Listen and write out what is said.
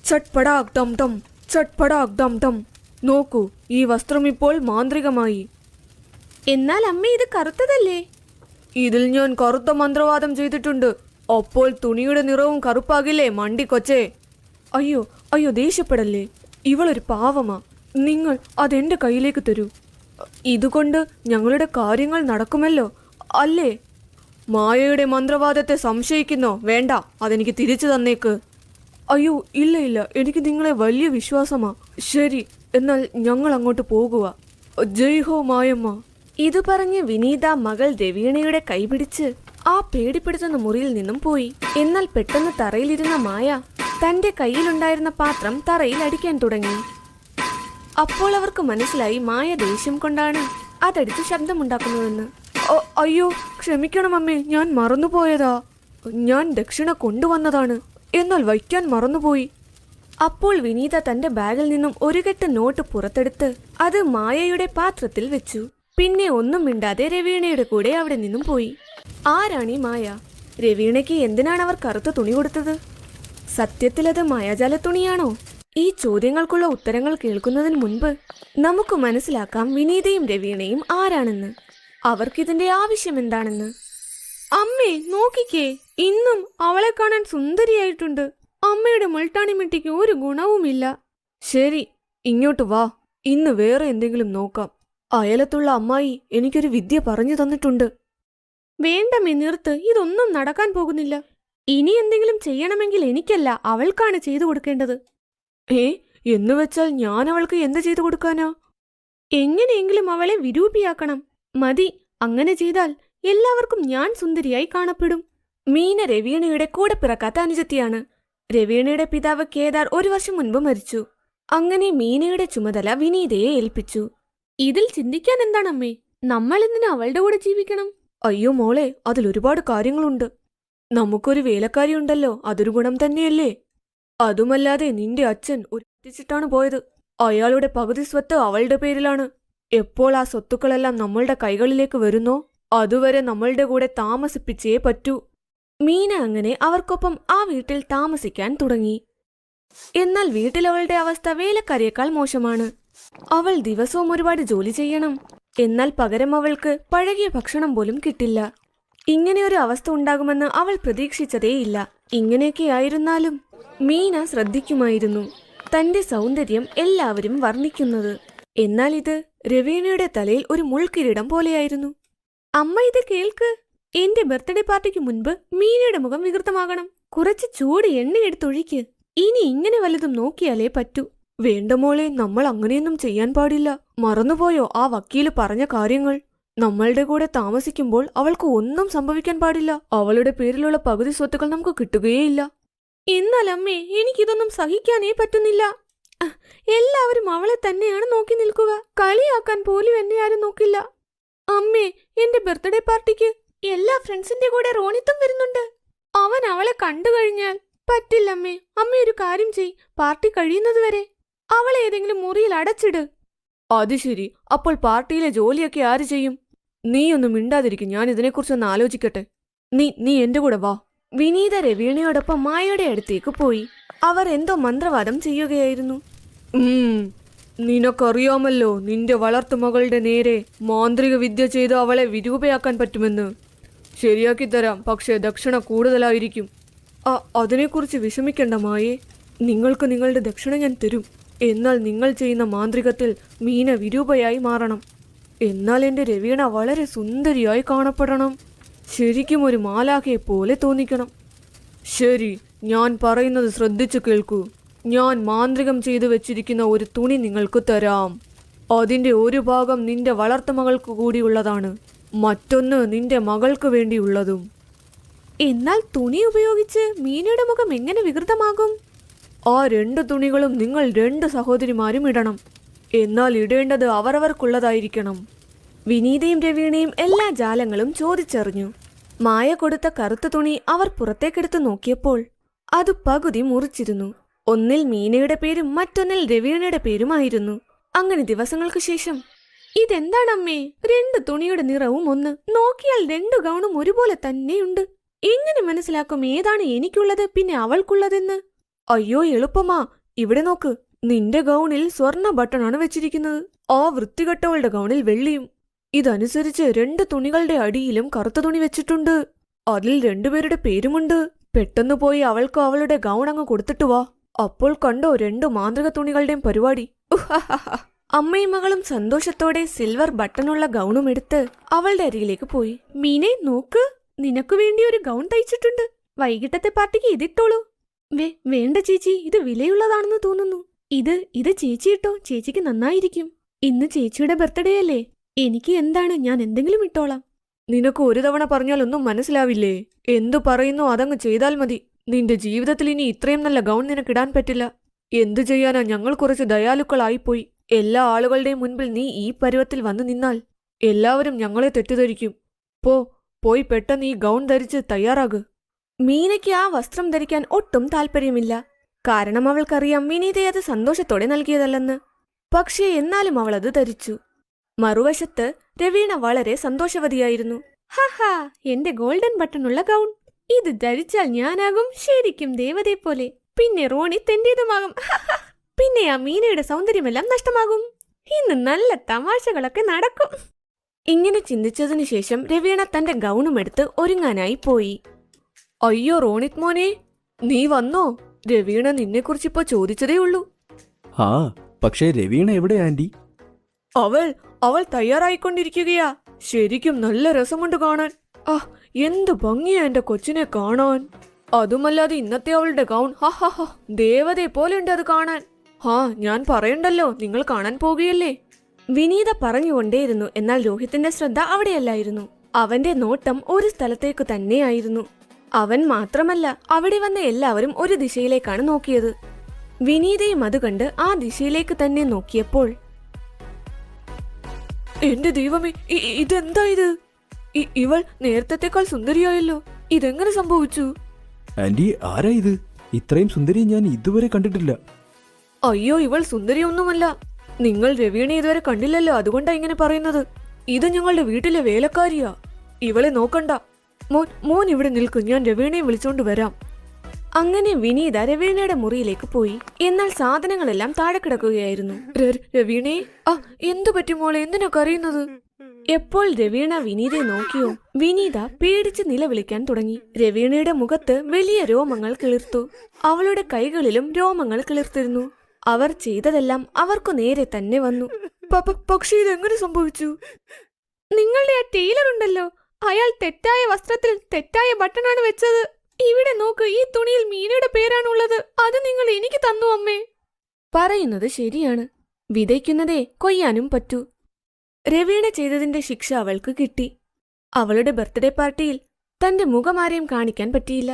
ചട്പടാക് ടം ടം, ചട്പടാക് ടം ടം. നോക്കൂ, ഈ വസ്ത്രം ഇപ്പോൾ മാന്ത്രികമായി. എന്നാൽ അമ്മ ഇത് കറുത്തതല്ലേ? ഇതിൽ ഞാൻ കറുത്ത മന്ത്രവാദം ചെയ്തിട്ടുണ്ട്. അപ്പോൾ തുണിയുടെ നിറവും കറുപ്പാകില്ലേ മണ്ടി കൊച്ചേ. അയ്യോ അയ്യോ, ദേഷ്യപ്പെടല്ലേ. ഇവളൊരു പാവമാ. നിങ്ങൾ അതെന്റെ കയ്യിലേക്ക് തരൂ. ഇതുകൊണ്ട് ഞങ്ങളുടെ കാര്യങ്ങൾ നടക്കുമല്ലോ, അല്ലേ? മായയുടെ മന്ത്രവാദത്തെ സംശയിക്കുന്നോ? വേണ്ട, അതെനിക്ക് തിരിച്ചു തന്നേക്ക്. അയ്യോ ഇല്ല ഇല്ല, എനിക്ക് നിങ്ങളെ വലിയ വിശ്വാസമാ. ശരി, എന്നാൽ ഞങ്ങൾ അങ്ങോട്ട് പോകുക. ജയ് ഹോ മായമ്മ. ഇതു പറഞ്ഞ് വിനീത മകൾ രവീണയുടെ കൈപിടിച്ച് ആ പേടിപ്പെടുത്തുന്ന മുറിയിൽ നിന്നും പോയി. എന്നാൽ പെട്ടെന്ന് തറയിലിരുന്ന മായ തന്റെ കയ്യിലുണ്ടായിരുന്ന പാത്രം തറയിൽ അടിക്കാൻ തുടങ്ങി. അപ്പോൾ അവർക്ക് മനസ്സിലായി മായ ദേഷ്യം കൊണ്ടാണ് അതടിച്ച് ശബ്ദമുണ്ടാക്കുന്നതെന്ന്. അയ്യോ ക്ഷമിക്കണം അമ്മേ, ഞാൻ മറന്നുപോയതാ. ഞാൻ ദക്ഷിണ കൊണ്ടുവന്നതാണ്, എന്നാൽ വയ്ക്കാൻ മറന്നുപോയി. അപ്പോൾ വിനീത തന്റെ ബാഗിൽ നിന്നും ഒരു കെട്ട് നോട്ട് പുറത്തെടുത്ത് അത് മായയുടെ പാത്രത്തിൽ വെച്ചു. പിന്നെ ഒന്നും മിണ്ടാതെ രവീണയുടെ കൂടെ അവിടെ നിന്നും പോയി. ആരാണീ മായ? രവീണയ്ക്ക് എന്തിനാണ് അവർ കറുത്ത തുണി കൊടുത്തത്? സത്യത്തിൽ അത് മായാജാല തുണിയാണോ? ഈ ചോദ്യങ്ങൾക്കുള്ള ഉത്തരങ്ങൾ കേൾക്കുന്നതിന് മുൻപ് നമുക്ക് മനസ്സിലാക്കാം വിനീതയും രവീണയും ആരാണെന്ന്, അവർക്കിതിന്റെ ആവശ്യം എന്താണെന്ന്. അമ്മേ നോക്കിക്കേ, ഇന്നും അവളെ കാണാൻ സുന്ദരിയായിട്ടുണ്ട്. അമ്മയുടെ മുൾട്ടാണിമിട്ടിക്ക് ഒരു ഗുണവുമില്ല. ശരി, ഇങ്ങോട്ട് വാ, ഇന്ന് വേറെ എന്തെങ്കിലും നോക്കാം. അയലത്തുള്ള അമ്മായി എനിക്കൊരു വിദ്യ പറഞ്ഞു തന്നിട്ടുണ്ട്. വേണ്ടമ്മേ, നിർത്ത്. ഇതൊന്നും നടക്കാൻ പോകുന്നില്ല. ഇനി എന്തെങ്കിലും ചെയ്യണമെങ്കിൽ എനിക്കല്ല, അവൾക്കാണ് ചെയ്തു കൊടുക്കേണ്ടത്. എന്നുവെച്ചാൽ ഞാൻ അവൾക്ക് എന്ത് ചെയ്തു കൊടുക്കാനാ? എങ്ങനെയെങ്കിലും അവളെ വിരൂപിയാക്കണം. മതി, അങ്ങനെ ചെയ്താൽ എല്ലാവർക്കും ഞാൻ സുന്ദരിയായി കാണപ്പെടും. മീന രവീണയുടെ കൂടെ പിറക്കാത്ത അനുജത്തിയാണ്. രവീണയുടെ പിതാവ് കേദാർ 1 വർഷം മുൻപ് മരിച്ചു. അങ്ങനെ മീനയുടെ ചുമതല വിനീതയെ ഏൽപ്പിച്ചു. ഇതിൽ ചിന്തിക്കാൻ എന്താണമ്മേ? നമ്മൾ എന്തിനാ അവളുടെ കൂടെ ജീവിക്കണം? അയ്യോ മോളെ, അതിലൊരുപാട് കാര്യങ്ങളുണ്ട്. നമുക്കൊരു വേലക്കാരി ഉണ്ടല്ലോ, അതൊരു ഗുണം തന്നെയല്ലേ? അതുമല്ലാതെ നിന്റെ അച്ഛൻ ഒറ്റിച്ചിട്ടാണ് പോയത്. അയാളുടെ പകുതി സ്വത്ത് അവളുടെ പേരിലാണ്. എപ്പോൾ ആ സ്വത്തുക്കളെല്ലാം നമ്മളുടെ കൈകളിലേക്ക് വരുന്നോ അതുവരെ നമ്മളുടെ കൂടെ താമസിപ്പിച്ചേ പറ്റൂ. മീന അങ്ങനെ അവർക്കൊപ്പം ആ വീട്ടിൽ താമസിക്കാൻ തുടങ്ങി. എന്നാൽ വീട്ടിലവളുടെ അവസ്ഥ വേലക്കാരിയേക്കാൾ മോശമാണ്. അവൾ ദിവസവും ഒരുപാട് ജോലി ചെയ്യണം. എന്നാൽ പകരം അവൾക്ക് പഴകിയ ഭക്ഷണം പോലും കിട്ടില്ല. ഇങ്ങനെയൊരു അവസ്ഥ ഉണ്ടാകുമെന്ന് അവൾ പ്രതീക്ഷിച്ചതേയില്ല. ഇങ്ങനെയൊക്കെയായിരുന്നാലും മീന ശ്രദ്ധിക്കുമായിരുന്നു തന്റെ സൗന്ദര്യം എല്ലാവരും വർണ്ണിക്കുന്നത്. എന്നാൽ ഇത് രവീണയുടെ തലയിൽ ഒരു മുൾക്കിരീടം പോലെയായിരുന്നു. അമ്മ ഇത് കേൾക്ക്. എന്റെ ബർത്ത്ഡേ പാർട്ടിക്ക് മുൻപ് മീനയുടെ മുഖം വികൃതമാകണം. കുറച്ച് ചൂട് എണ്ണയെടുത്തൊഴിക്ക്. ഇനി ഇങ്ങനെ വല്ലതും നോക്കിയാലേ പറ്റൂ. വേണ്ട മോളെ, നമ്മൾ അങ്ങനെയൊന്നും ചെയ്യാൻ പാടില്ല. മറന്നുപോയോ ആ വക്കീല് പറഞ്ഞ കാര്യങ്ങൾ? നമ്മളുടെ കൂടെ താമസിക്കുമ്പോൾ അവൾക്ക് ഒന്നും സംഭവിക്കാൻ പാടില്ല. അവളുടെ പേരിലുള്ള പകുതി സ്വത്തുക്കൾ നമുക്ക് കിട്ടുകയേയില്ല. എന്നാൽ അമ്മേ, എനിക്കിതൊന്നും സഹിക്കാനേ പറ്റുന്നില്ല. എല്ലാവരും അവളെ തന്നെയാണ് നോക്കി നിൽക്കുക. കളിയാക്കാൻ പോലും എന്നെ ആരും നോക്കില്ല. അമ്മേ, എന്റെ ബർത്ത്ഡേ പാർട്ടിക്ക് എല്ലാ ഫ്രണ്ട്സിന്റെ കൂടെ റോണിത്തും വരുന്നുണ്ട്. അവൻ അവളെ കണ്ടു കഴിഞ്ഞാൽ പറ്റില്ലമ്മേ. അമ്മ ഒരു കാര്യം ചെയ്, പാർട്ടി കഴിയുന്നതുവരെ അവളെ ഏതെങ്കിലും മുറിയിൽ അടച്ചിട്. അത് ശരി, അപ്പോൾ പാർട്ടിയിലെ ജോലിയൊക്കെ ആര് ചെയ്യും? നീയൊന്നും മിണ്ടാതിരിക്കും, ഞാൻ ഇതിനെക്കുറിച്ചൊന്ന് ആലോചിക്കട്ടെ. നീ എന്റെ കൂടെ വാ. വിനീത രവീണയോടൊപ്പം മായയുടെ അടുത്തേക്ക് പോയി. അവർ എന്തോ മന്ത്രവാദം ചെയ്യുകയായിരുന്നു. നിനക്കറിയാമല്ലോ, നിന്റെ വളർത്തുമകളുടെ നേരെ മാന്ത്രിക വിദ്യ ചെയ്ത് അവളെ വിരൂപയാക്കാൻ പറ്റുമെന്ന്. ശരിയാക്കി തരാം, പക്ഷേ ദക്ഷിണ കൂടുതലായിരിക്കും. അതിനെക്കുറിച്ച് വിഷമിക്കണ്ട മായേ. നിങ്ങൾക്ക് നിങ്ങളുടെ ദക്ഷിണ ഞാൻ തരും. എന്നാൽ നിങ്ങൾ ചെയ്യുന്ന മാന്ത്രികത്തിൽ മീന വിരൂപയായി മാറണം. എന്നാൽ എൻ്റെ രവീണ വളരെ സുന്ദരിയായി കാണപ്പെടണം. ശരിക്കും ഒരു മാലാഖയെ പോലെ തോന്നിക്കണം. ശരി, ഞാൻ പറയുന്നത് ശ്രദ്ധിച്ചു കേൾക്കൂ. ഞാൻ മാന്ത്രികം ചെയ്തു വെച്ചിരിക്കുന്ന ഒരു തുണി നിങ്ങൾക്ക് തരാം. അതിൻ്റെ ഒരു ഭാഗം നിന്റെ വളർത്തുമകൾക്ക് കൂടിയുള്ളതാണ്, മറ്റൊന്ന് നിന്റെ മകൾക്ക് വേണ്ടിയുള്ളതും. എന്നാൽ തുണി ഉപയോഗിച്ച് മീനയുടെ മുഖം എങ്ങനെ വികൃതമാകും? ആ 2 തുണികളും നിങ്ങൾ 2 സഹോദരിമാരും ഇടണം. എന്നാൽ ഇടേണ്ടത് അവരവർക്കുള്ളതായിരിക്കണം. വിനീതയും രവീണയും എല്ലാ ജാലങ്ങളും ചോദിച്ചറിഞ്ഞു. മായ കൊടുത്ത കറുത്ത തുണി അവർ പുറത്തേക്കെടുത്ത് നോക്കിയപ്പോൾ അത് പകുതി മുറിച്ചിരുന്നു. ഒന്നിൽ മീനയുടെ പേരും മറ്റൊന്നിൽ രവീണയുടെ പേരുമായിരുന്നു. അങ്ങനെ ദിവസങ്ങൾക്ക് ശേഷം, ഇതെന്താണമ്മേ, 2 തുണിയുടെ നിറവും ഒന്ന്. നോക്കിയാൽ 2 ഗൗണും ഒരുപോലെ തന്നെയുണ്ട്. എങ്ങനെ മനസ്സിലാക്കും ഏതാണ് എനിക്കുള്ളത് പിന്നെ അവൾക്കുള്ളതെന്ന്? അയ്യോ എളുപ്പമാ. ഇവിടെ നോക്ക്, നിന്റെ ഗൗണിൽ സ്വർണ്ണ ബട്ടണാണ് വെച്ചിരിക്കുന്നത്. ആ വൃത്തികെട്ടവളുടെ ഗൗണിൽ വെള്ളിയും. ഇതനുസരിച്ച് 2 തുണികളുടെ അടിയിലും കറുത്ത തുണി വെച്ചിട്ടുണ്ട്. അതിൽ 2 പേരുടെ പേരുമുണ്ട്. പെട്ടെന്ന് പോയി അവൾക്ക് അവളുടെ ഗൗൺ അങ്ങ് കൊടുത്തിട്ട് വാ. അപ്പോൾ കണ്ടോ 2 മാന്ത്രിക തുണികളുടെയും പരിപാടി. അമ്മയും മകളും സന്തോഷത്തോടെ സിൽവർ ബട്ടണുള്ള ഗൗണും എടുത്ത് അവളുടെ അരികിലേക്ക് പോയി. മീനെ നോക്ക്, നിനക്ക് വേണ്ടി ഒരു ഗൗൺ തയ്ച്ചിട്ടുണ്ട്. വൈകിട്ടത്തെ പാർട്ടിക്ക് ഇതിട്ടോളൂ. വേണ്ട ചേച്ചി, ഇത് വിലയുള്ളതാണെന്ന് തോന്നുന്നു. ഇത് ചേച്ചി ഇട്ടോ, ചേച്ചിക്ക് നന്നായിരിക്കും. ഇന്ന് ചേച്ചിയുടെ ബർത്ത്ഡേ അല്ലേ? എനിക്ക് എന്താണ്, ഞാൻ എന്തെങ്കിലും ഇട്ടോളാം. നിനക്ക് ഒരു തവണ പറഞ്ഞാലൊന്നും മനസ്സിലാവില്ലേ? എന്തു പറയുന്നു അതങ്ങ് ചെയ്താൽ മതി. നിന്റെ ജീവിതത്തിൽ ഇനി ഇത്രയും നല്ല ഗൗൺ നിനക്കിടാൻ പറ്റില്ല. എന്തു ചെയ്യാനാ, ഞങ്ങൾ കുറച്ച് ദയാലുക്കളായിപ്പോയി. എല്ലാ ആളുകളുടെയും മുൻപിൽ നീ ഈ പരുവത്തിൽ വന്നു നിന്നാൽ എല്ലാവരും ഞങ്ങളെ തെറ്റിദ്ധരിക്കും. പോയി പെട്ടെന്ന് ഈ ഗൗൺ ധരിച്ച് തയ്യാറാകു. മീനയ്ക്ക് ആ വസ്ത്രം ധരിക്കാൻ ഒട്ടും താല്പര്യമില്ല. കാരണം അവൾക്കറിയാം വിനീതയെ അത് സന്തോഷത്തോടെ നൽകിയതല്ലെന്ന്. പക്ഷേ എന്നാലും അവൾ അത് ധരിച്ചു. മറുവശത്ത് രവീണ വളരെ സന്തോഷവതിയായിരുന്നു. ഹാ, എന്റെ ഗോൾഡൻ ബട്ടണുള്ള ഗൗൺ. ഇത് ധരിച്ചാൽ ഞാനാകും ശരിക്കും ദേവതയെ പോലെ. പിന്നെ റോണി തെന്റേതുമാകും. പിന്നെ ആ മീനയുടെ സൗന്ദര്യമെല്ലാം നഷ്ടമാകും. ഇന്ന് നല്ല തമാശകളൊക്കെ നടക്കും. ഇങ്ങനെ ചിന്തിച്ചതിനു ശേഷം രവീണ തന്റെ ഗൗണുമെടുത്ത് ഒരുങ്ങാനായി പോയി. അയ്യോ റോണിത് മോനെ, നീ വന്നോ? രവീണ നിന്നെക്കുറിച്ചിപ്പോ ചോദിച്ചതേ ഉള്ളൂ. ആ, പക്ഷേ രവീണ എവിടെ ആന്റി? അവൾ തയ്യാറായിക്കൊണ്ടിരിക്കുകയാ. ശരിക്കും നല്ല രസമുണ്ട് കാണാൻ. എന്തു ഭംഗിയാ എന്റെ കൊച്ചിനെ കാണാൻ. അതുമല്ലാതെ ഇന്നത്തെ അവളുടെ ഗൗൺ, ഹാ ദേവതയെ പോലെയുണ്ട് അത് കാണാൻ. ഞാൻ പറയണ്ടല്ലോ, നിങ്ങൾ കാണാൻ പോകുകയല്ലേ? വിനീത പറഞ്ഞുകൊണ്ടേയിരുന്നു. എന്നാൽ രോഹിത്തിന്റെ ശ്രദ്ധ അവിടെയല്ലായിരുന്നു. അവന്റെ നോട്ടം ഒരു സ്ഥലത്തേക്ക് തന്നെയായിരുന്നു. അവൻ മാത്രമല്ല, അവിടെ വന്ന എല്ലാവരും ഒരു ദിശയിലേക്കാണ് നോക്കിയത്. വിനീതയും അത് കണ്ട് ആ ദിശയിലേക്ക് തന്നെ നോക്കിയപ്പോൾ, എന്റെ ദൈവമേ, ഇതെന്താ ഇത്? ഇവൾ നേരത്തെക്കാൾ സുന്ദരിയായല്ലോ. ഇതെങ്ങനെ സംഭവിച്ചു? ആന്റി, ആരാ ഇത്? ഇത്രയും സുന്ദരി ഞാൻ ഇതുവരെ കണ്ടിട്ടില്ല. അയ്യോ, ഇവൾ സുന്ദരിയൊന്നുമല്ല. നിങ്ങൾ രവീണ ഇതുവരെ കണ്ടില്ലല്ലോ, അതുകൊണ്ടാ ഇങ്ങനെ പറയുന്നത്. ഇത് ഞങ്ങളുടെ വീട്ടിലെ വേലക്കാരിയാ. ഇവളെ നോക്കണ്ട. മോൻ ഇവിടെ നിൽക്കും, ഞാൻ രവീണയെ വിളിച്ചോണ്ട് വരാം. അങ്ങനെ വിനീത രവീണയുടെ മുറിയിലേക്ക് പോയി. എന്നാൽ സാധനങ്ങളെല്ലാം താഴെ കിടക്കുകയായിരുന്നു. രവീണേ, എന്തു പറ്റി മോളെ? എന്തിനാ കരയുന്നത്? എപ്പോൾ രവീണ വിനീതയെ നോക്കിയോ, വിനീത പേടിച്ച് നിലവിളിക്കാൻ തുടങ്ങി. രവീണയുടെ മുഖത്ത് വലിയ രോമങ്ങൾ കിളിർത്തു. അവളുടെ കൈകളിലും രോമങ്ങൾ കിളിർത്തിരുന്നു. അവർ ചെയ്തതെല്ലാം അവർക്കു നേരെ തന്നെ വന്നു. പക്ഷേ ഇതെങ്ങനെ സംഭവിച്ചു? നിങ്ങളുടെ ആ ടൈലർ ഉണ്ടല്ലോ, അയാൾ തെറ്റായ വസ്ത്രത്തിൽ തെറ്റായ ബട്ടണാണ് വെച്ചത്. ഇവിടെ നോക്ക്, ഈ തുണിയിൽ മീനയുടെ പേരാണുള്ളത്. അത് നിങ്ങൾ എനിക്ക് തന്നു അമ്മേ. പറയുന്നത് ശരിയാണ്. വിതയ്ക്കുന്നതേ കൊയ്യാനും പറ്റൂ. രവീണ ചെയ്തതിന്റെ ശിക്ഷ അവൾക്ക് കിട്ടി. അവളുടെ ബർത്ത്ഡേ പാർട്ടിയിൽ തന്റെ മുഖമാരെയും കാണിക്കാൻ പറ്റിയില്ല.